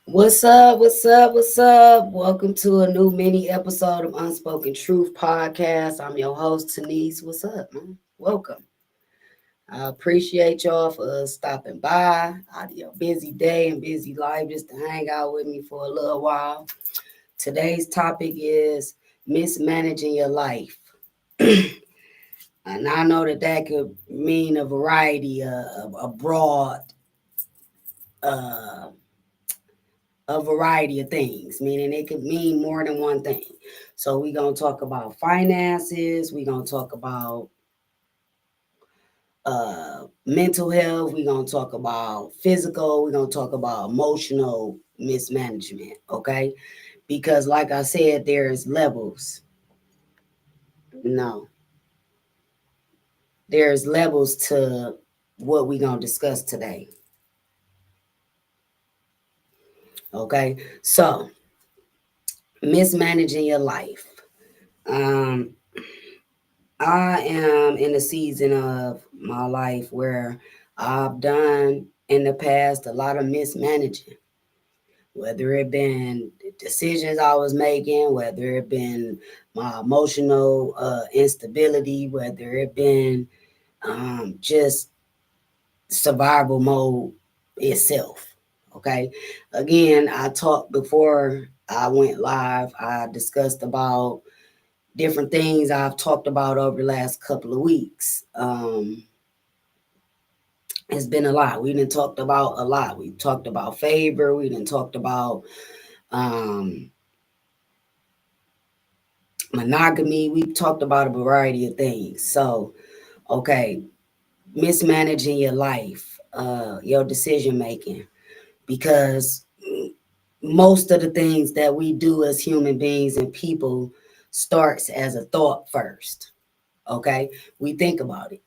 What's up? What's up? What's up? Welcome to a new mini episode of Unspoken Truth Podcast. I'm your host, Denise. What's up, man? Welcome. I appreciate y'all for stopping by out of your busy day and busy life just to hang out with me for a little while. Today's topic is mismanaging your life. And I know that could mean a variety of a broad uh, a variety of things, meaning it could mean more than one thing. So we're gonna talk about finances, we're gonna talk about mental health, we're gonna talk about physical, we're gonna talk about emotional mismanagement, okay? Because like I said, there's levels. No, there's levels to what we're gonna discuss today. Okay, so mismanaging your life. Um, I am in a season of my life where I've done in the past a lot of mismanaging, whether it been decisions I was making, whether it been my emotional instability, whether it been just survival mode itself. Okay. Again, I talked before I went live. I discussed about different things I've talked about over the last couple of weeks. It's been a lot. We didn't talked about a lot. We talked about favor. We didn't talked about um, monogamy. We talked about a variety of things. So, okay, mismanaging your life, your decision making, because most of the things that we do as human beings and people starts as a thought first. Okay, we think about it.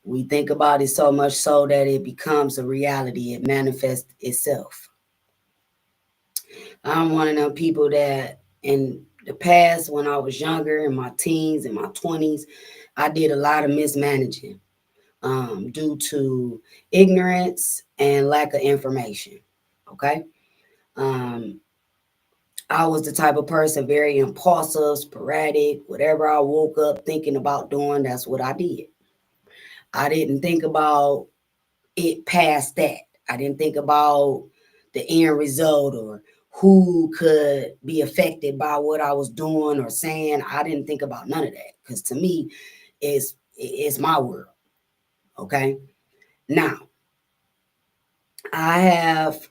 We think about it so much so that it becomes a reality. It manifests itself. I'm one of them people that in the past, when I was younger, in my teens and my 20s, I did a lot of mismanaging due to ignorance and lack of information. Okay. Um, I was the type of person very impulsive, sporadic. Whatever I woke up thinking about doing, that's what I did. I didn't think about it past that. I didn't think about the end result or who could be affected by what I was doing or saying. I didn't think about none of that because to me, it's my world. Okay. Now I have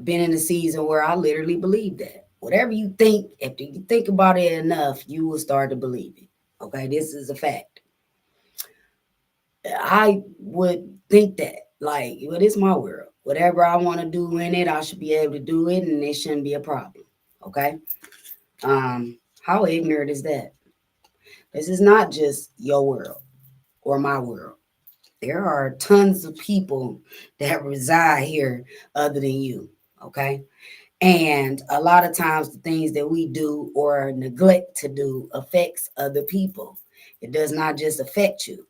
been in a season where I literally believe that whatever you think, after you think about it enough, you will start to believe it. Okay. This is a fact. I would think that, like, well, it's my world. Whatever I want to do in it, I should be able to do it, and it shouldn't be a problem. Okay. Um, how ignorant is that? This is not just your world or my world. There are tons of people that reside here other than you. Okay. And a lot of times the things that we do or neglect to do affects other people. It does not just affect you.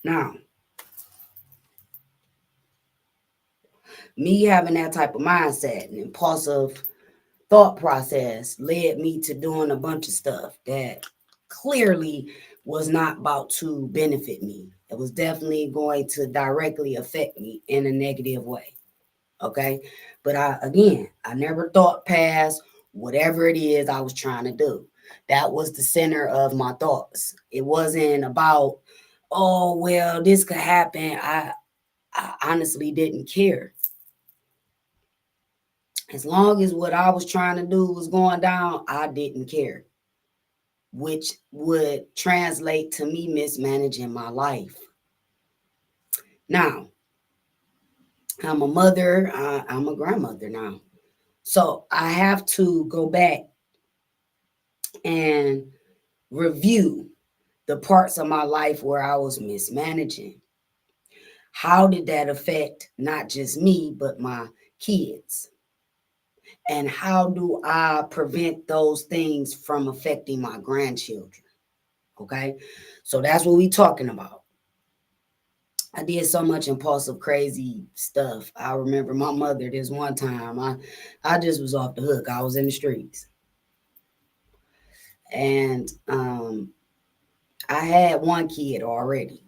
Now, me having that type of mindset and impulsive thought process led me to doing a bunch of stuff that clearly was not about to benefit me. It was definitely going to directly affect me in a negative way. Okay. But I never thought past whatever it is I was trying to do. That was the center of my thoughts. It wasn't about, oh, well, this could happen. I honestly didn't care. As long as what I was trying to do was going down, I didn't care, which would translate to me mismanaging my life. Now, I'm a mother, I'm a grandmother now. So I have to go back and review the parts of my life where I was mismanaging. How did that affect not just me, but my kids? And how do I prevent those things from affecting my grandchildren? Okay. So that's what we're talking about. I did so much impulsive, crazy stuff. I remember my mother this one time. I just was off the hook. I was in the streets, and I had one kid already,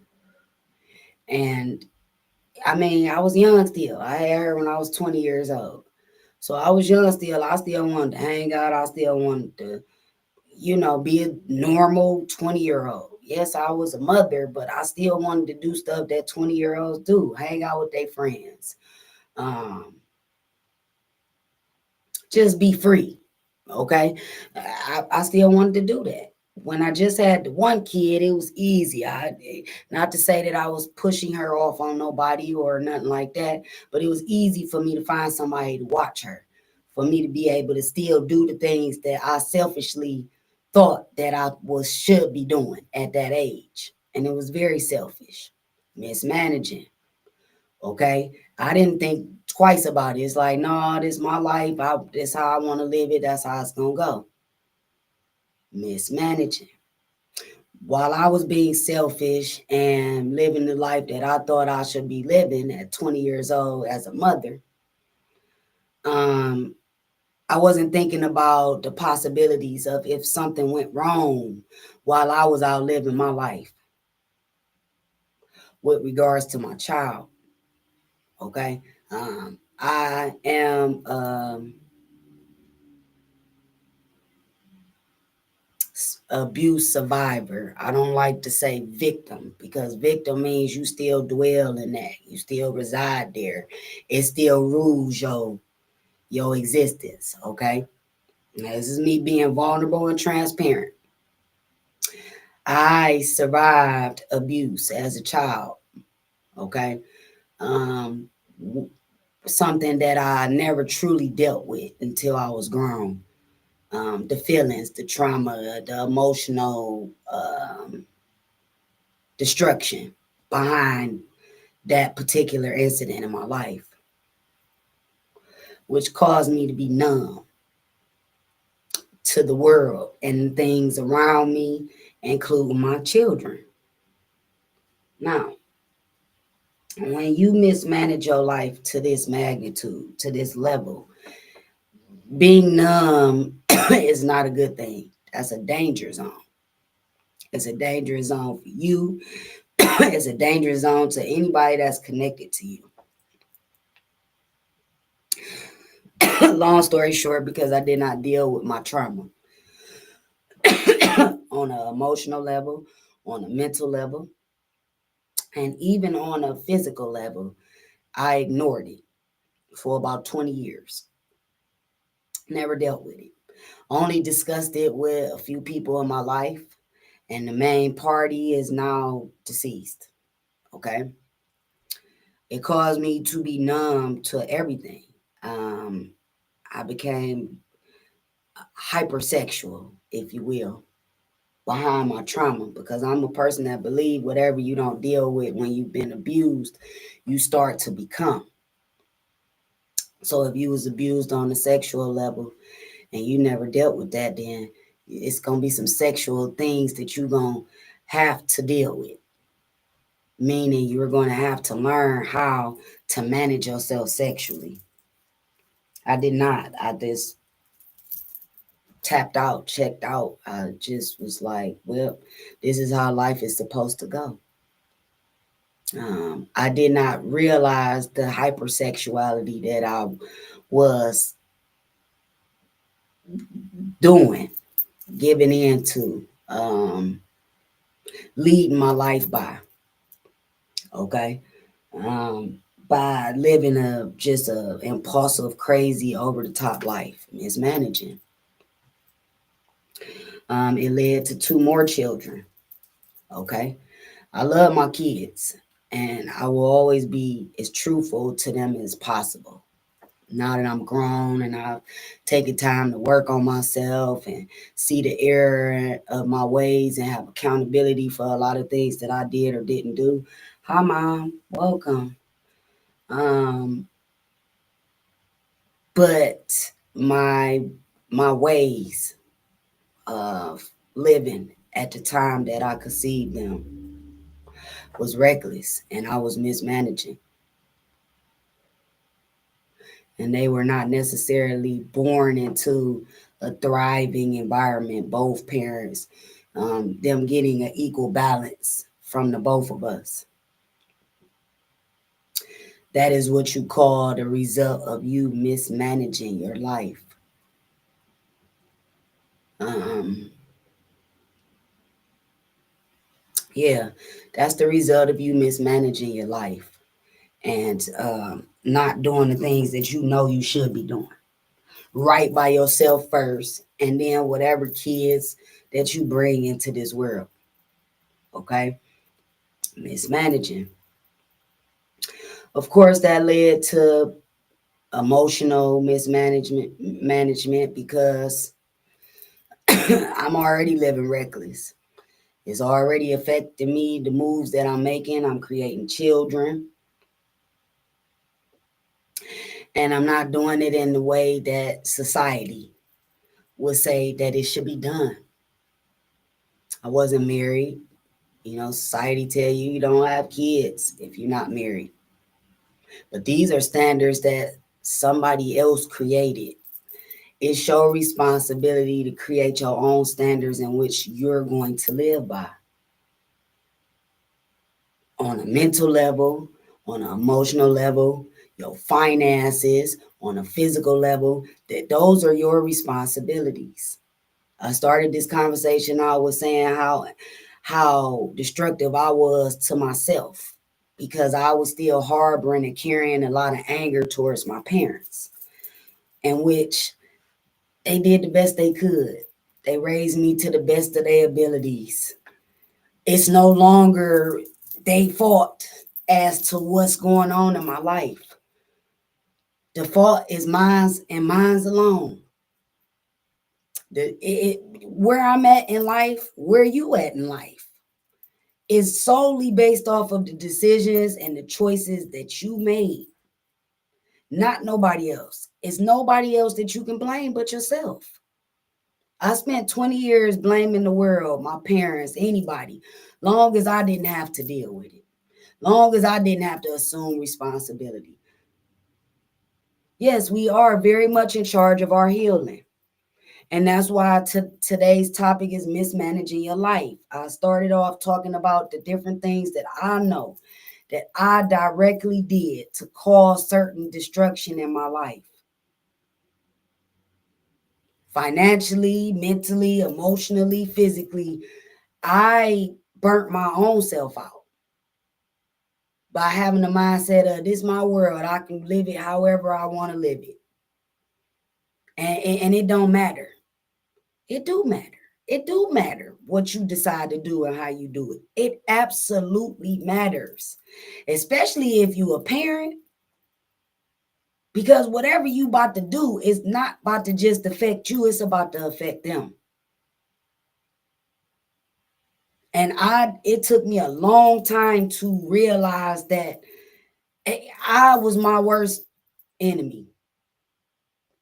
and I mean, I was young still. I had her when I was 20 years old. So I was young still. I still wanted to hang out. I still wanted to, be a normal 20-year-old. Yes, I was a mother, but I still wanted to do stuff that 20-year-olds do, hang out with their friends. Um, just be free. Okay. I still wanted to do that. When I just had the one kid, it was easy. Not to say that I was pushing her off on nobody or nothing like that, but it was easy for me to find somebody to watch her, for me to be able to still do the things that I selfishly thought that I was should be doing at that age. And it was very selfish, mismanaging. Okay. I didn't think twice about it. It's like, no, this is my life. This how I want to live it. That's how it's gonna go. Mismanaging. While I was being selfish and living the life that I thought I should be living at 20 years old as a mother, um, I wasn't thinking about the possibilities of if something went wrong while I was out living my life with regards to my child. Okay. I am abuse survivor. I don't like to say victim because victim means you still dwell in that. You still reside there. It still rules your existence. Okay. Now, this is me being vulnerable and transparent. I survived abuse as a child. Okay. Um, Something that I never truly dealt with until I was grown. The feelings, the trauma, the emotional destruction behind that particular incident in my life, which caused me to be numb to the world and things around me, including my children. Now, when you mismanage your life to this magnitude, to this level, being numb is not a good thing. That's a danger zone. It's a dangerous zone for you. It's a dangerous zone to anybody that's connected to you. Long story short, because I did not deal with my trauma on an emotional level, on a mental level, and even on a physical level, I ignored it for about 20 years. Never dealt with it. Only discussed it with a few people in my life, and the main party is now deceased. Okay. It caused me to be numb to everything. Um, I became hypersexual, if you will, behind my trauma because I'm a person that believe whatever you don't deal with when you've been abused, you start to become. So if you was abused on a sexual level and you never dealt with that, then it's gonna be some sexual things that you're gonna have to deal with. Meaning you're gonna have to learn how to manage yourself sexually. I did not. I just tapped out, checked out. I just was like, well, this is how life is supposed to go. I did not realize the hypersexuality that I was doing, giving into, leading my life by. Okay, um, by living a just a impulsive, crazy, over the top life, mismanaging. It led to two more children. Okay, I love my kids, and I will always be as truthful to them as possible. Now that I'm grown and I've taken time to work on myself and see the error of my ways and have accountability for a lot of things that I did or didn't do. Hi, mom. Welcome. Um, but my my ways of living at the time that I conceived them was reckless and I was mismanaging. And they were not necessarily born into a thriving environment, both parents, them getting an equal balance from the both of us. That is what you call the result of you mismanaging your life. Um, yeah, that's the result of you mismanaging your life and not doing the things that you know you should be doing. Right by yourself first, and then whatever kids that you bring into this world. Okay, mismanaging. Of course, that led to emotional mismanagement because I'm already living reckless. It's already affecting me, the moves that I'm making. I'm creating children, and I'm not doing it in the way that society would say that it should be done. I wasn't married. You know, society tell you you don't have kids if you're not married. But these are standards that somebody else created. It's your responsibility to create your own standards in which you're going to live by on a mental level, on an emotional level, your finances, on a physical level, that those are your responsibilities. I started this conversation, I was saying how destructive I was to myself because I was still harboring and carrying a lot of anger towards my parents, in which they did the best they could. They raised me to the best of their abilities. It's no longer they fault as to what's going on in my life. The fault is mine's and mine's alone. Where I'm at in life, where you at in life, is solely based off of the decisions and the choices that you made, not nobody else. It's nobody else that you can blame but yourself. I spent 20 years blaming the world, my parents, anybody, long as I didn't have to deal with it, long as I didn't have to assume responsibility. Yes, we are very much in charge of our healing. And that's why today's topic is mismanaging your life. I started off talking about the different things that I know that I directly did to cause certain destruction in my life. Financially, mentally, emotionally, physically, I burnt my own self out by having the mindset of this my world. I can live it however I want to live it. And it don't matter. It do matter. It do matter what you decide to do and how you do it. It absolutely matters, especially if you a parent, because whatever you about to do is not about to just affect you. It's about to affect them. And it took me a long time to realize that I was my worst enemy.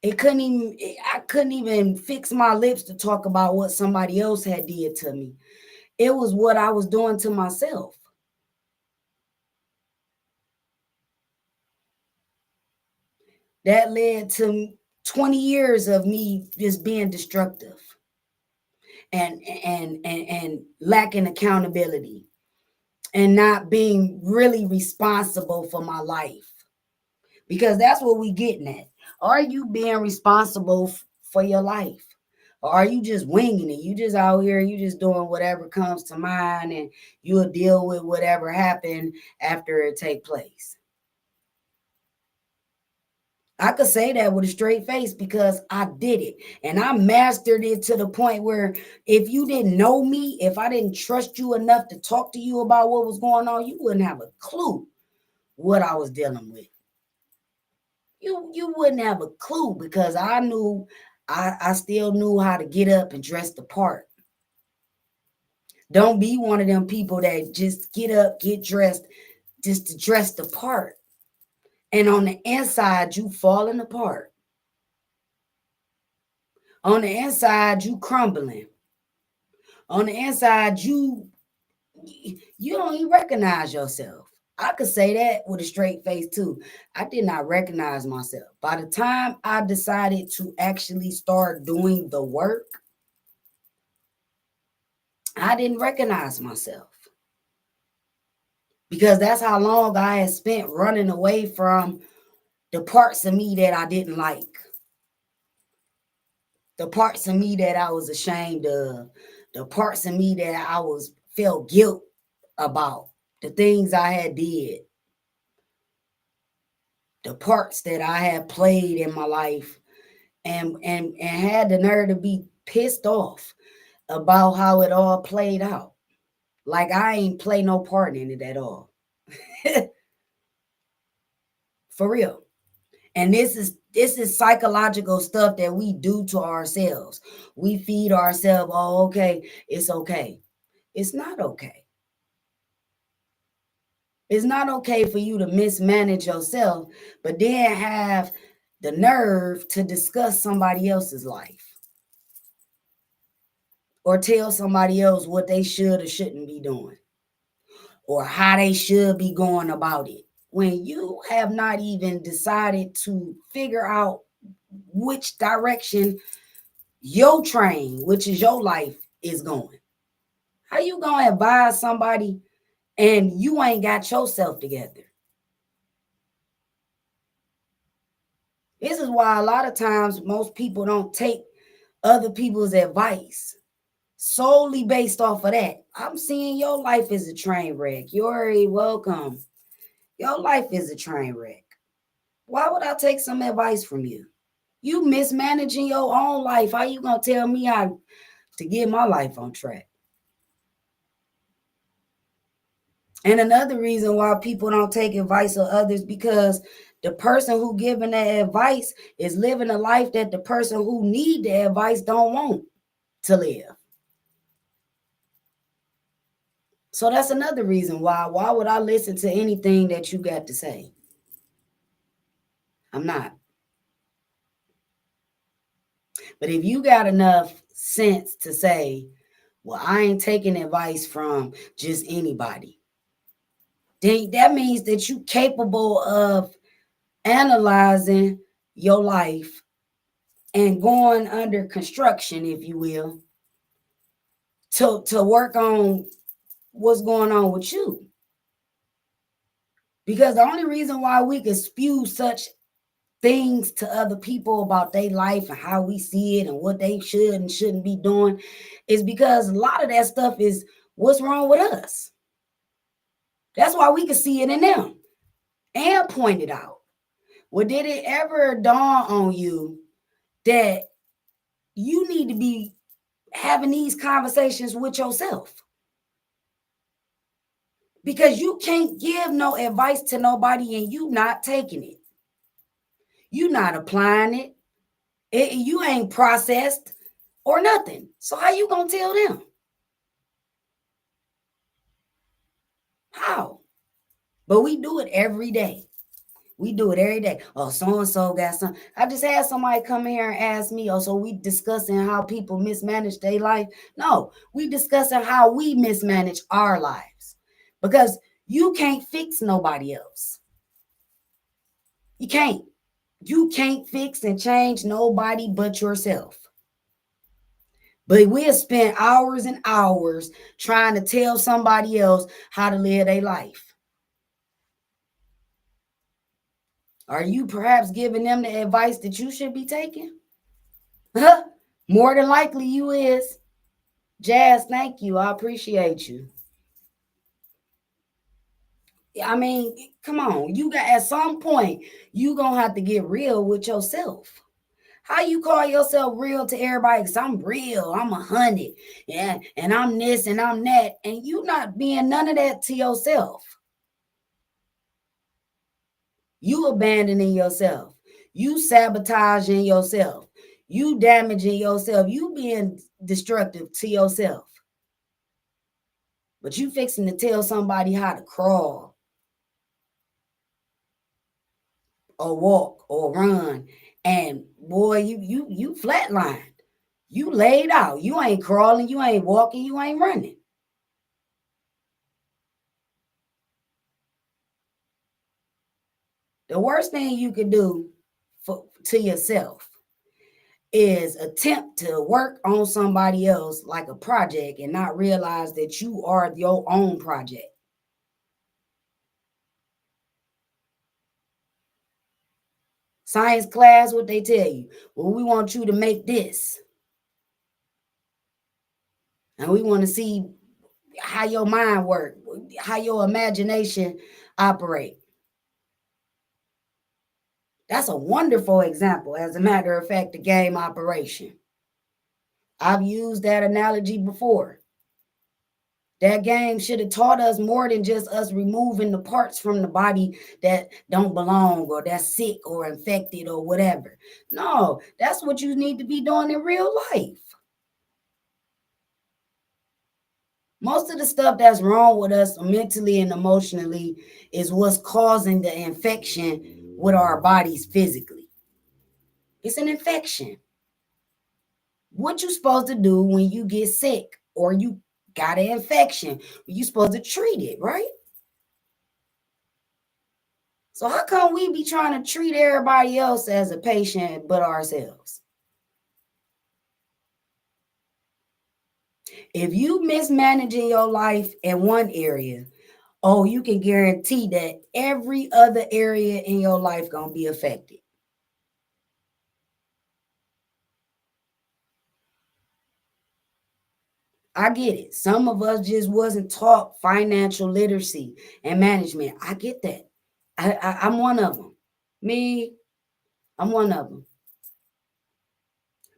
I couldn't even fix my lips to talk about what somebody else had did to me. It was what I was doing to myself. That led to 20 years of me just being destructive and lacking accountability and not being really responsible for my life. Because that's what we getting at. Are you being responsible for your life? Or are you just winging it? You just out here, you just doing whatever comes to mind and you'll deal with whatever happened after it take place. I could say that with a straight face because I did it and I mastered it to the point where if you didn't know me, if I didn't trust you enough to talk to you about what was going on, you wouldn't have a clue what I was dealing with. You wouldn't have a clue because I knew I still knew how to get up and dress the part. Don't be one of them people that just get up, get dressed just to dress the part. And on the inside, you falling apart. On the inside, you crumbling. On the inside, You don't even recognize yourself. I could say that with a straight face too. I did not recognize myself. By the time I decided to actually start doing the work, I didn't recognize myself because that's how long I had spent running away from the parts of me that I didn't like, the parts of me that I was ashamed of, the parts of me that I was felt guilt about, the things I had did, the parts that I had played in my life, and had the nerve to be pissed off about how it all played out. Like I ain't play no part in it at all. For real. And this is psychological stuff that we do to ourselves. We feed ourselves, oh, okay, it's okay. It's not okay. It's not okay for you to mismanage yourself, but then have the nerve to discuss somebody else's life or tell somebody else what they should or shouldn't be doing or how they should be going about it when you have not even decided to figure out which direction your train, which is your life, is going. How you gonna advise somebody and you ain't got yourself together? This is why a lot of times most people don't take other people's advice solely based off of that. I'm seeing your life is a train wreck. You're already welcome. Your life is a train wreck. Why would I take some advice from you? You mismanaging your own life. How you gonna tell me how to get my life on track? And another reason why people don't take advice of others because the person who giving that advice is living a life that the person who need the advice don't want to live. So that's another reason why. Why would I listen to anything that you got to say? I'm not. But if you got enough sense to say, well, I ain't taking advice from just anybody, then that means that you capable of analyzing your life and going under construction, if you will, to work on what's going on with you. Because the only reason why we can spew such things to other people about their life and how we see it and what they should and shouldn't be doing is because a lot of that stuff is what's wrong with us. That's why we can see it in them and point it out. Well, did it ever dawn on you that you need to be having these conversations with yourself? Because you can't give no advice to nobody and you not taking it. You not applying it. You ain't processed or nothing. So how you gonna tell them? How? But we do it every day. We do it every day. Oh, so and so got some. I just had somebody come here and ask me. Oh, so we discussing how people mismanage their life? No, we discussing how we mismanage our lives because you can't fix nobody else. You can't. You can't fix and change nobody but yourself. But we'll spend hours and hours trying to tell somebody else how to live their life. Are you perhaps giving them the advice that you should be taking? More than likely you is. Jazz, thank you. I appreciate you. I mean, come on. You got at some point you gonna have to get real with yourself. How you call yourself real to everybody? Because I'm real, I'm 100, and I'm this and I'm that, and you not being none of that to yourself. You abandoning yourself. You sabotaging yourself. You damaging yourself. You being destructive to yourself. But you fixing to tell somebody how to crawl or walk or run. And boy, you flatlined. You laid out. You ain't crawling, you ain't walking, you ain't running. The worst thing you could do to yourself is attempt to work on somebody else like a project and not realize that you are your own project. Science class, what they tell you? Well, we want you to make this. And we want to see how your mind works, how your imagination operate. That's a wonderful example, as a matter of fact, the game operation. I've used that analogy before. That game should have taught us more than just us removing the parts from the body that don't belong or that's sick or infected or whatever. No, that's what you need to be doing in real life. Most of the stuff that's wrong with us mentally and emotionally is what's causing the infection with our bodies physically. It's an infection. What you supposed to do when you get sick or you got an infection? You supposed to treat it, right? So how come we be trying to treat everybody else as a patient but ourselves? If you mismanaging your life in one area, oh, you can guarantee that every other area in your life gonna be affected. I get it. Some of us just wasn't taught financial literacy and management. I get that. I'm one of them. Me, I'm one of them.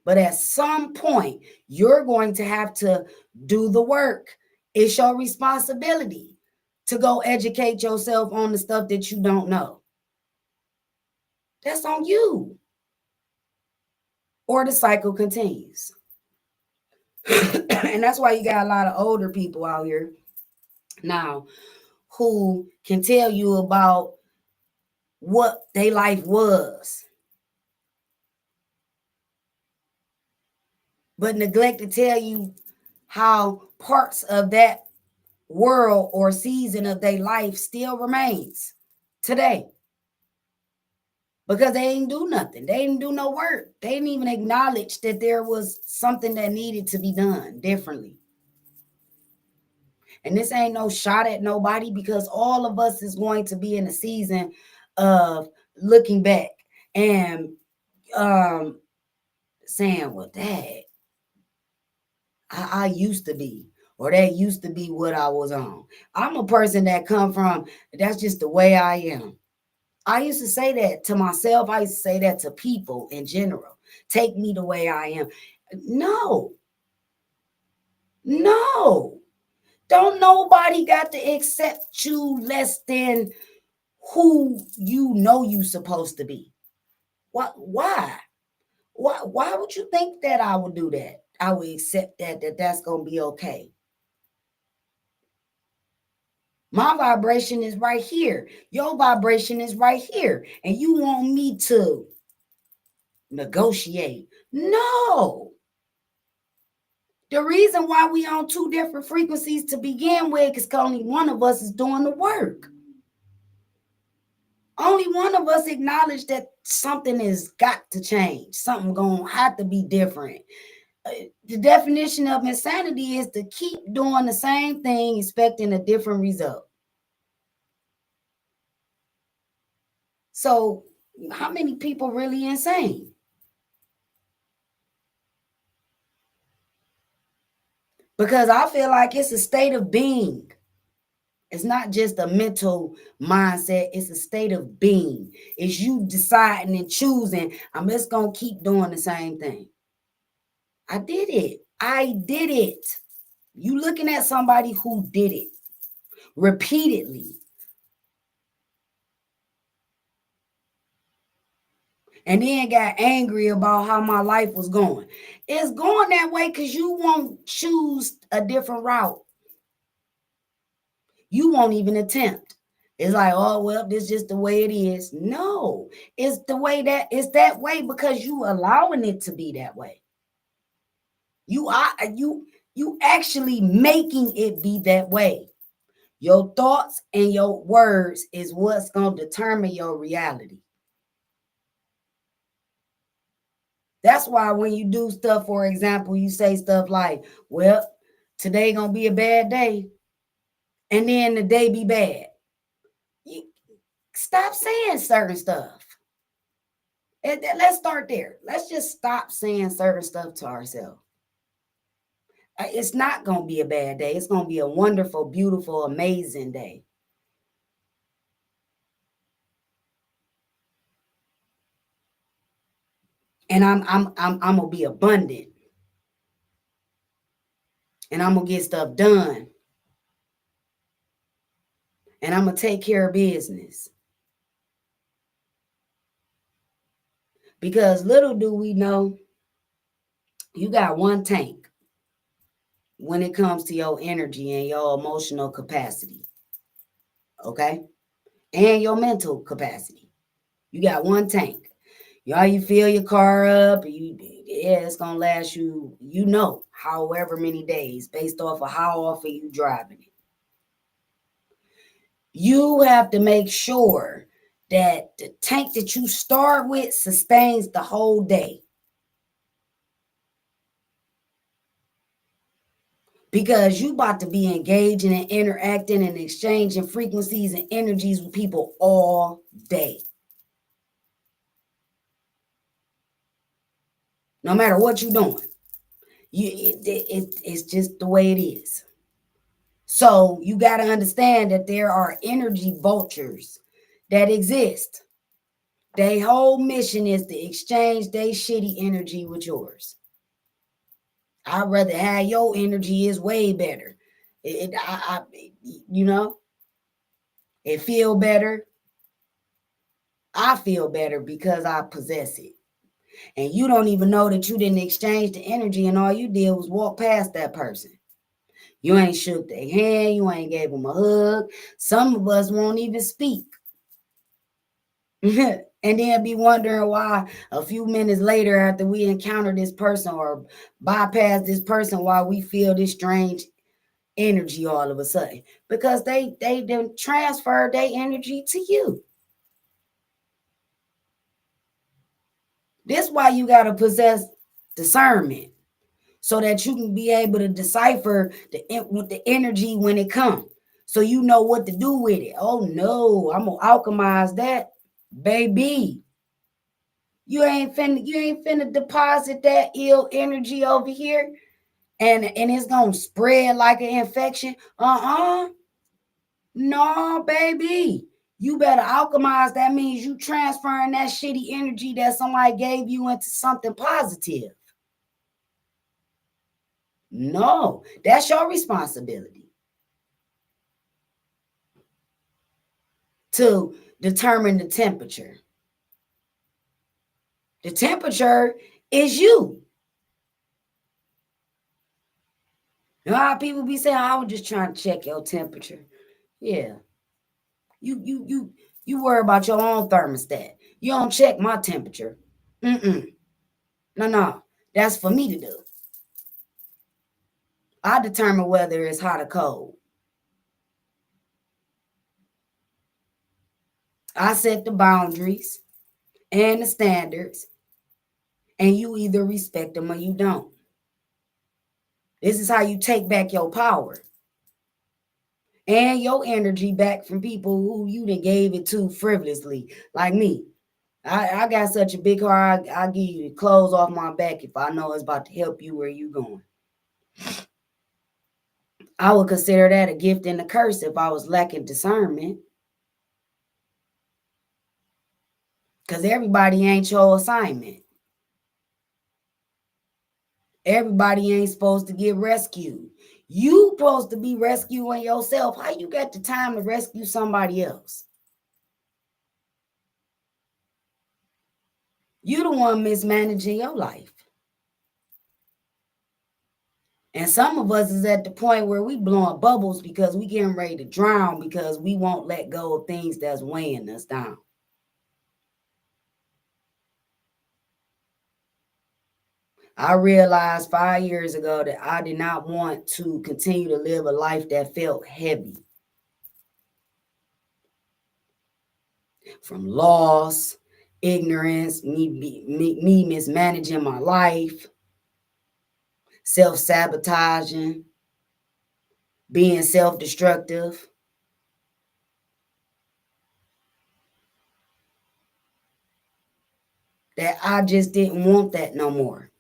But at some point, you're going to have to do the work. It's your responsibility to go educate yourself on the stuff that you don't know. That's on you. Or the cycle continues. And that's why you got a lot of older people out here now who can tell you about what their life was, but neglect to tell you how parts of that world or season of their life still remains today, because they didn't do nothing. They didn't do no work. They didn't even acknowledge that there was something that needed to be done differently. And this ain't no shot at nobody, because all of us is going to be in a season of looking back and saying, well, dad, I used to be, or that used to be what I was on. I'm a person that come from, that's just the way I am. I used to say that to myself. I used to say that to people in general. Take me the way I am. No, no. Don't nobody got to accept you less than who you know you supposed to be. What? Why? Why would you think that I would do that? I would accept that's gonna be okay. My vibration is right here. Your vibration is right here. And you want me to negotiate? No. The reason why we on two different frequencies to begin with is because only one of us is doing the work. Only one of us acknowledge that something has got to change. Something gonna have to be different. The definition of insanity is to keep doing the same thing, expecting a different result. So, how many people really insane? Because I feel like it's a state of being. It's not just a mental mindset, it's a state of being. It's you deciding and choosing, I'm just going to keep doing the same thing. I did it. I did it. You looking at somebody who did it repeatedly. And then got angry about how my life was going. It's going that way because you won't choose a different route. You won't even attempt. It's like, oh, well, this is just the way it is. No, it's the way that it's that way because you allowing it to be that way. You are you actually making it be that way. Your thoughts and your words is what's going to determine your reality. That's why when you do stuff, for example, you say stuff like, well, today going to be a bad day, and then the day be bad. You stop saying certain stuff. Let's start there. Let's just stop saying certain stuff to ourselves. It's not going to be a bad day. It's going to be a wonderful, beautiful, amazing day. And I'm gonna be abundant, and I'm gonna get stuff done, and I'm gonna take care of business. Because little do we know, you got one tank when it comes to your energy and your emotional capacity, okay? And your mental capacity. You got one tank. You fill your car up, yeah, it's gonna last you, however many days based off of how often you driving it. You have to make sure that the tank that you start with sustains the whole day. Because you about to be engaging and interacting and exchanging frequencies and energies with people all day. No matter what you're doing. It's just the way it is. So you got to understand that there are energy vultures that exist. Their whole mission is to exchange their shitty energy with yours. I'd rather have your energy is way better. You know, it feel better. I feel better because I possess it. And you don't even know that you didn't exchange the energy and all you did was walk past that person. You ain't shook their hand. You ain't gave them a hug. Some of us won't even speak. And then be wondering why a few minutes later after we encounter this person or bypass this person, why we feel this strange energy all of a sudden, because they didn't transfer their energy to you. This why you got to possess discernment so that you can be able to decipher the energy when it comes, so you know what to do with it. Oh no, I'm gonna alchemize that, baby. You ain't finna deposit that ill energy over here, and it's gonna spread like an infection. No, baby. You better alchemize. That means you transferring that shitty energy that somebody gave you into something positive. No, that's your responsibility to determine the temperature. The temperature is you. You know how people be saying, I was just trying to check your temperature. Yeah. You worry about your own thermostat. You don't check my temperature. Mm-mm. No. That's for me to do. I determine whether it's hot or cold. I set the boundaries and the standards, and you either respect them or you don't. This is how you take back your power and your energy back from people who you done gave it to frivolously, like me. I got such a big heart, I give you the clothes off my back if I know it's about to help you where you going. I would consider that a gift and a curse if I was lacking discernment. Because everybody ain't your assignment. Everybody ain't supposed to get rescued. You supposed to be rescuing yourself. How you got the time to rescue somebody else? You the one mismanaging your life. And some of us is at the point where we blowing bubbles because we getting ready to drown because we won't let go of things that's weighing us down. I realized 5 years ago that I did not want to continue to live a life that felt heavy. from loss, ignorance, me mismanaging my life, self-sabotaging, being self-destructive. That I just didn't want that no more.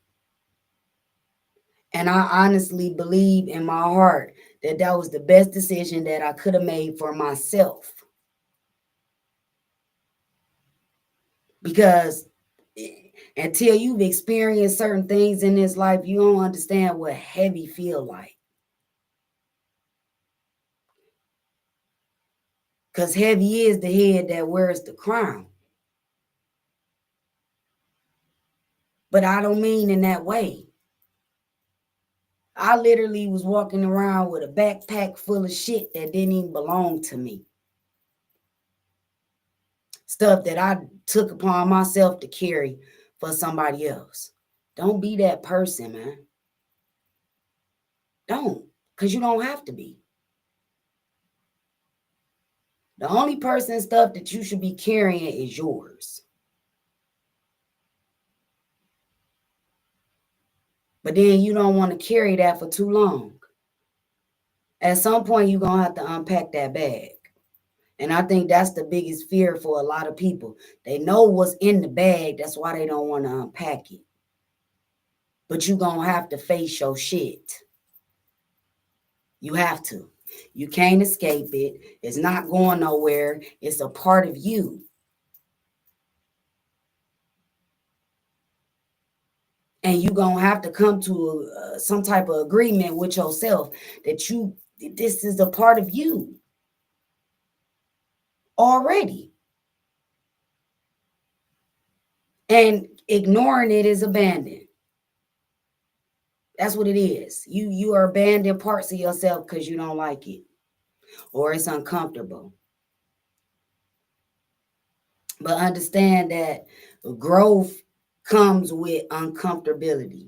And I honestly believe in my heart that that was the best decision that I could have made for myself. Because until you've experienced certain things in this life, you don't understand what heavy feel like. Because heavy is the head that wears the crown. But I don't mean in that way. I literally was walking around with a backpack full of shit that didn't even belong to me. Stuff that I took upon myself to carry for somebody else. Don't be that person, man. Don't, because you don't have to be. The only person stuff that you should be carrying is yours. But then you don't want to carry that for too long. At some point, you're going to have to unpack that bag. And I think that's the biggest fear for a lot of people. They know what's in the bag. That's why they don't want to unpack it. But you're going to have to face your shit. You have to. You can't escape it. It's not going nowhere. It's a part of you. And you're going to have to come to some type of agreement with yourself that this is a part of you already. And ignoring it is abandon. That's what it is. You are abandoning parts of yourself because you don't like it or it's uncomfortable. But understand that growth comes with uncomfortability.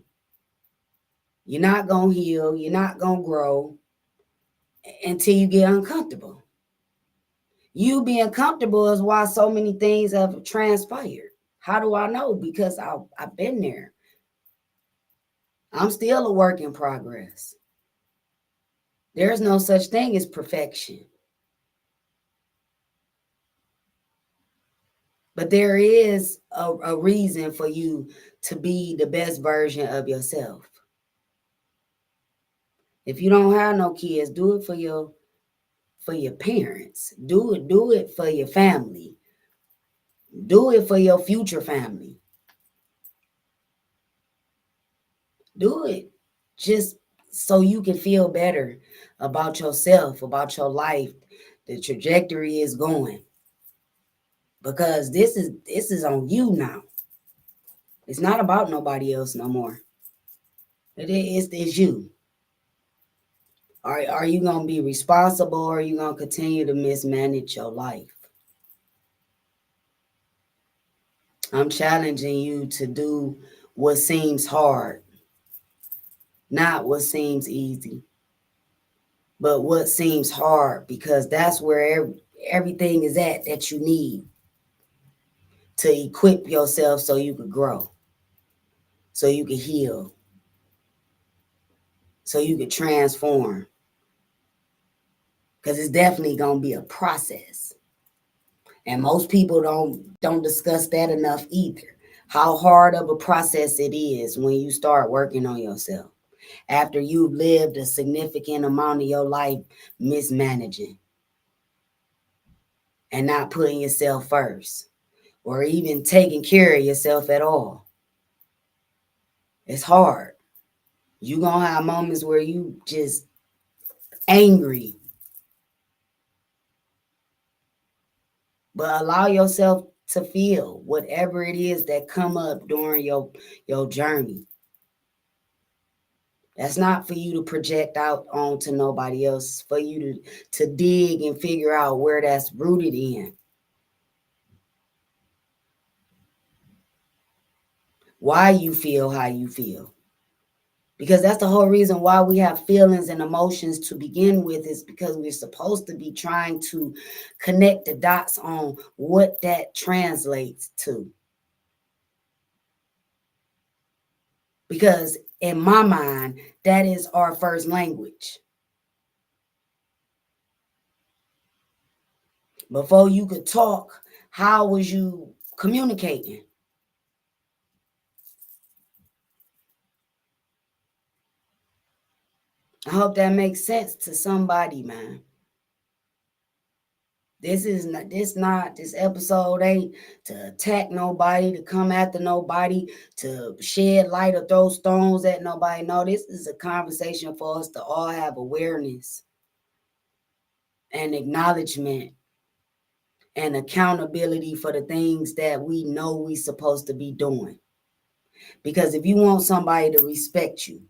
You're not going to heal. You're not going to grow until you get uncomfortable. You being comfortable is why so many things have transpired. How do I know? Because I've been there. I'm still a work in progress. There's no such thing as perfection. But there is a reason for you to be the best version of yourself. If you don't have no kids, do it for your parents. Do it for your family. Do it for your future family. Do it just so you can feel better about yourself, about your life, the trajectory is going. Because this is on you now. It's not about nobody else no more. It's you. Are you going to be responsible or are you going to continue to mismanage your life? I'm challenging you to do what seems hard, not what seems easy, but what seems hard, because that's where everything is at that you need to equip yourself so you could grow, so you could heal, so you could transform. Because it's definitely going to be a process. And most people don't discuss that enough either. How hard of a process it is when you start working on yourself after you've lived a significant amount of your life mismanaging and not putting yourself first or even taking care of yourself at all. It's hard. You're going to have moments where you just angry. But allow yourself to feel whatever it is that come up during your journey. That's not for you to project out onto nobody else. For you to dig and figure out where that's rooted in. Why you feel how you feel. Because that's the whole reason why we have feelings and emotions to begin with, is because we're supposed to be trying to connect the dots on what that translates to. Because in my mind, that is our first language. Before you could talk, how was you communicating? I hope that makes sense to somebody, man. This episode ain't to attack nobody, to come after nobody, to shed light or throw stones at nobody. No, this is a conversation for us to all have awareness and acknowledgement and accountability for the things that we know we supposed to be doing. Because if you want somebody to respect you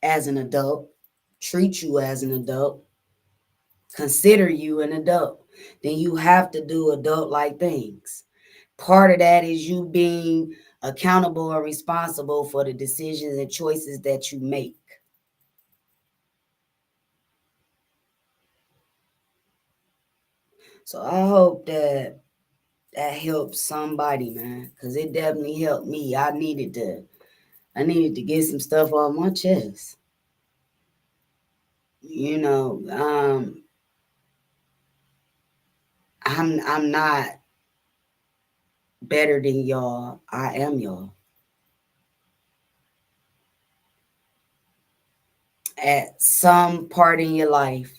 as an adult, treat you as an adult, consider you an adult, then you have to do adult like things. Part of that is you being accountable and responsible for the decisions and choices that you make. So I hope that that helps somebody, man, because it definitely helped me. I needed to get some stuff off my chest. You know, I'm not better than y'all. I am y'all. At some part in your life,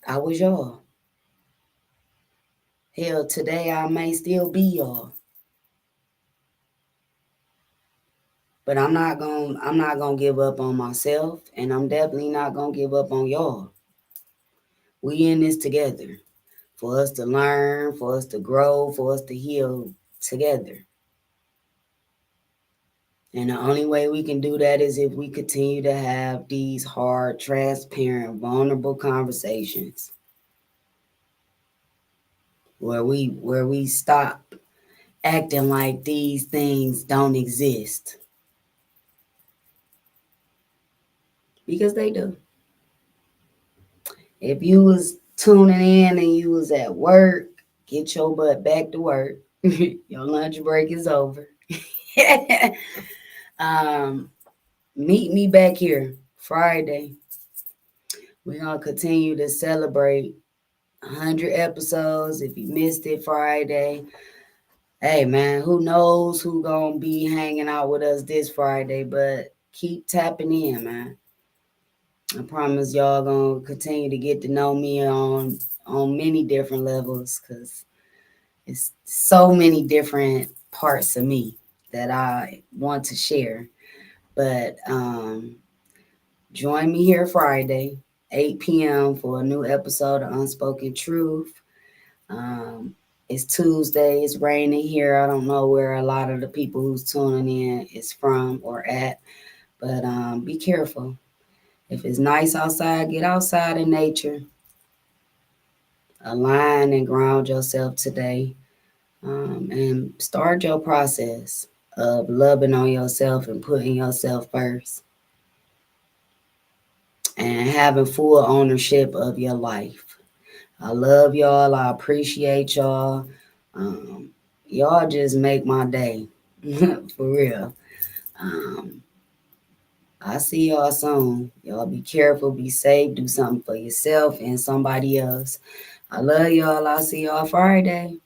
I was y'all. Hell, today I may still be y'all. But I'm not gonna give up on myself, and I'm definitely not gonna give up on y'all. We in this together, for us to learn, for us to grow, for us to heal together. And the only way we can do that is if we continue to have these hard, transparent, vulnerable conversations where we stop acting like these things don't exist, because they do. If you was tuning in and you was at work, get your butt back to work. Your lunch break is over. um, Meet me back here Friday. We're gonna continue to celebrate 100 episodes. If you missed it Friday, hey man, who knows who gonna be hanging out with us this Friday? But keep tapping in, man. I promise y'all gonna continue to get to know me on many different levels, because it's so many different parts of me that I want to share. But join me here Friday, 8 p.m. for a new episode of Unspoken Truth. Um, it's Tuesday. It's raining here. I don't know where a lot of the people who's tuning in is from or at, but be careful. If it's nice outside, get outside in nature. Align and ground yourself today, and start your process of loving on yourself and putting yourself first and having full ownership of your life. I love y'all. I appreciate y'all. Um, y'all just make my day. For real. Um, I see y'all soon. Y'all be careful, be safe, do something for yourself and somebody else. I love y'all. I'll see y'all Friday.